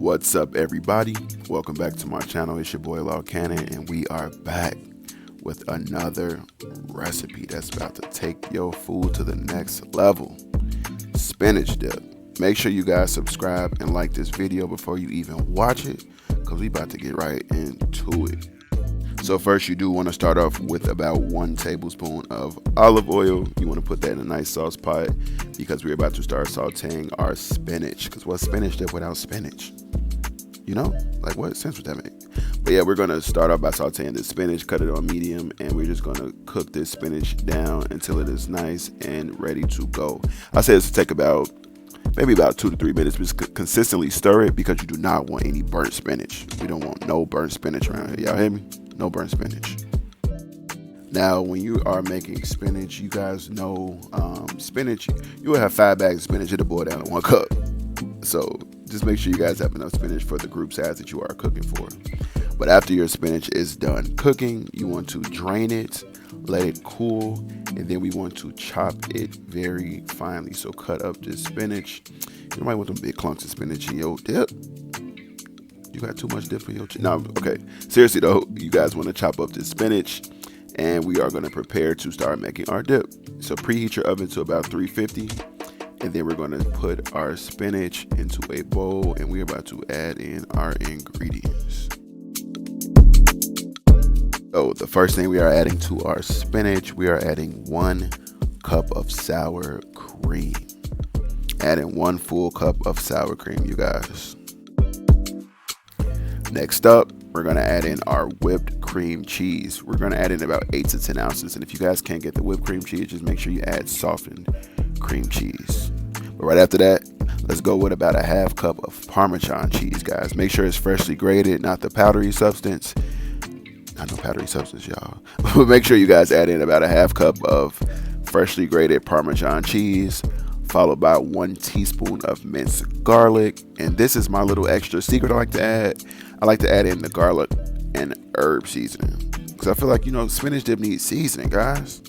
What's up, everybody? Welcome back to my channel. It's your boy Law Cannon, and we are back with another recipe that's about to take your food to the next level. Spinach dip. Make sure you guys subscribe and like this video before you even watch it, because we about to get right into it. So first, you do want to start off with about 1 tablespoon of olive oil. You want to put that in a nice sauce pot because we're about to start sauteing our spinach. Because what's spinach dip without spinach? You know, like what sense would that make? But yeah, we're going to start off by sauteing the spinach, cut it on medium, and we're just going to cook this spinach down until it is nice and ready to go. I say this to take maybe about 2 to 3 minutes. Just consistently stir it because you do not want any burnt spinach. We don't want no burnt spinach around here. Y'all hear me? No burnt spinach. Now, when you are making spinach, you guys know spinach, you will have 5 bags of spinach. It'll boil down to 1 cup. So just make sure you guys have enough spinach for the group size that you are cooking for. But after your spinach is done cooking, you want to drain it, let it cool, and then we want to chop it very finely. So cut up this spinach. You might want them big clumps of spinach in your dip. You got too much dip in your no, okay. Seriously though, you guys want to chop up this spinach, and we are going to prepare to start making our dip. So preheat your oven to about 350, and then we're going to put our spinach into a bowl, and we're about to add in our ingredients. So the first thing we are adding to our spinach, we are adding 1 cup of sour cream. Adding 1 full cup of sour cream, you guys. Next up, we're going to add in our whipped cream cheese. We're going to add in about 8 to 10 ounces. And if you guys can't get the whipped cream cheese, just make sure you add softened cream cheese. But right after that, let's go with about a ½ cup of Parmesan cheese, guys. Make sure it's freshly grated, not the powdery substance. Not no powdery substance, y'all. But make sure you guys add in about a ½ cup of freshly grated Parmesan cheese, followed by 1 teaspoon of minced garlic. And this is my little extra secret I like to add. I like to add in the garlic and herb seasoning, because I feel like, you know, spinach dip needs seasoning, guys.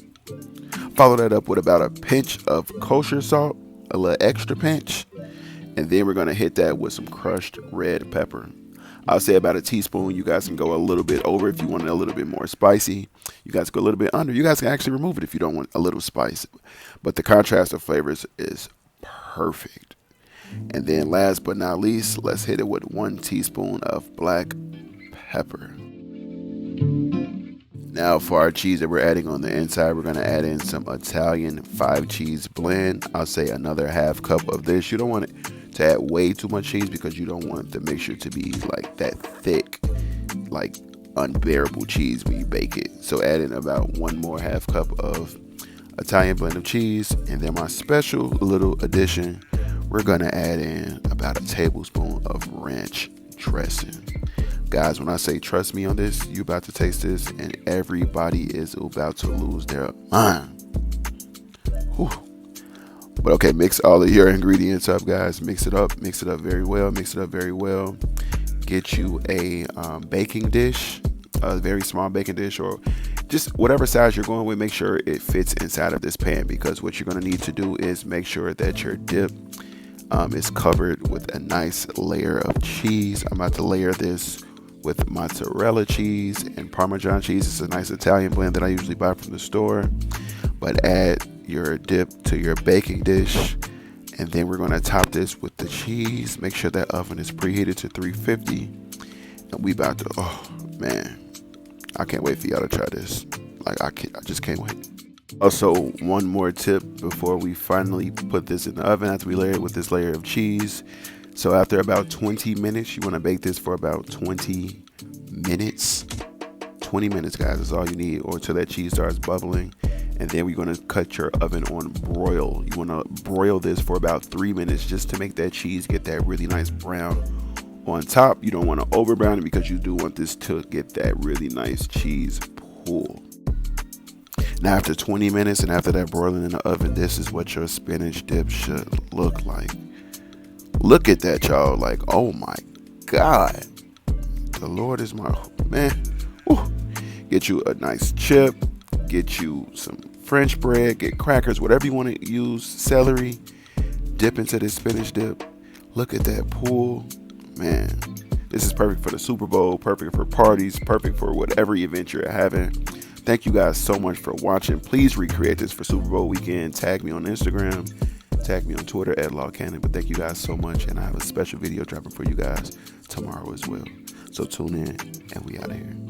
Follow that up with about a pinch of kosher salt, a little extra pinch. And then we're going to hit that with some crushed red pepper. I'll say about a teaspoon. You guys can go a little bit over if you want it a little bit more spicy. You guys go a little bit under. You guys can actually remove it if you don't want a little spice. But the contrast of flavors is perfect. And then last but not least, let's hit it with 1 teaspoon of black pepper. Now for our cheese that we're adding on the inside, we're going to add in some Italian 5 cheese blend. I'll say another ½ cup of this. You don't want it to add way too much cheese because you don't want the mixture to be like that thick, like unbearable cheese when you bake it. So add in about 1 more ½ cup of Italian blend of cheese. And then my special little addition, we're going to add in about a tablespoon of ranch dressing. Guys, when I say trust me on this, you about to taste this and everybody is about to lose their mind. Whew. But okay, mix all of your ingredients up, guys. Mix it up very well. Get you a baking dish, a very small baking dish, or just whatever size you're going with. Make sure it fits inside of this pan, because what you're going to need to do is make sure that your dip is covered with a nice layer of cheese. I'm about to layer this with mozzarella cheese and Parmesan cheese. It's a nice Italian blend that I usually buy from the store. But add your dip to your baking dish, and then we're going to top this with the cheese. Make sure that oven is preheated to 350, and we about to, oh man, I can't wait for y'all to try this. Like I just can't wait. Also, one more tip before we finally put this in the oven, after we layer it with this layer of cheese. So after about 20 minutes, you want to bake this for about 20 minutes. 20 minutes, guys, is all you need, or until that cheese starts bubbling. And then we're going to cut your oven on broil. You want to broil this for about 3 minutes just to make that cheese get that really nice brown on top. You don't want to over brown it because you do want this to get that really nice cheese pull. Now after 20 minutes and after that broiling in the oven, this is what your spinach dip should look like. Look at that, y'all. Like, oh my God. The Lord is my man. Woo. Get you a nice chip. Get you some French bread. Get crackers. Whatever you want to use. Celery. Dip into this spinach dip. Look at that pool. Man, this is perfect for the Super Bowl, perfect for parties, perfect for whatever event you're having. Thank you guys so much for watching. Please recreate this for Super Bowl weekend. Tag me on Instagram, tag me on Twitter at LawCannon. But thank you guys so much, and I have a special video dropping for you guys tomorrow as well. So tune in, and we out of here.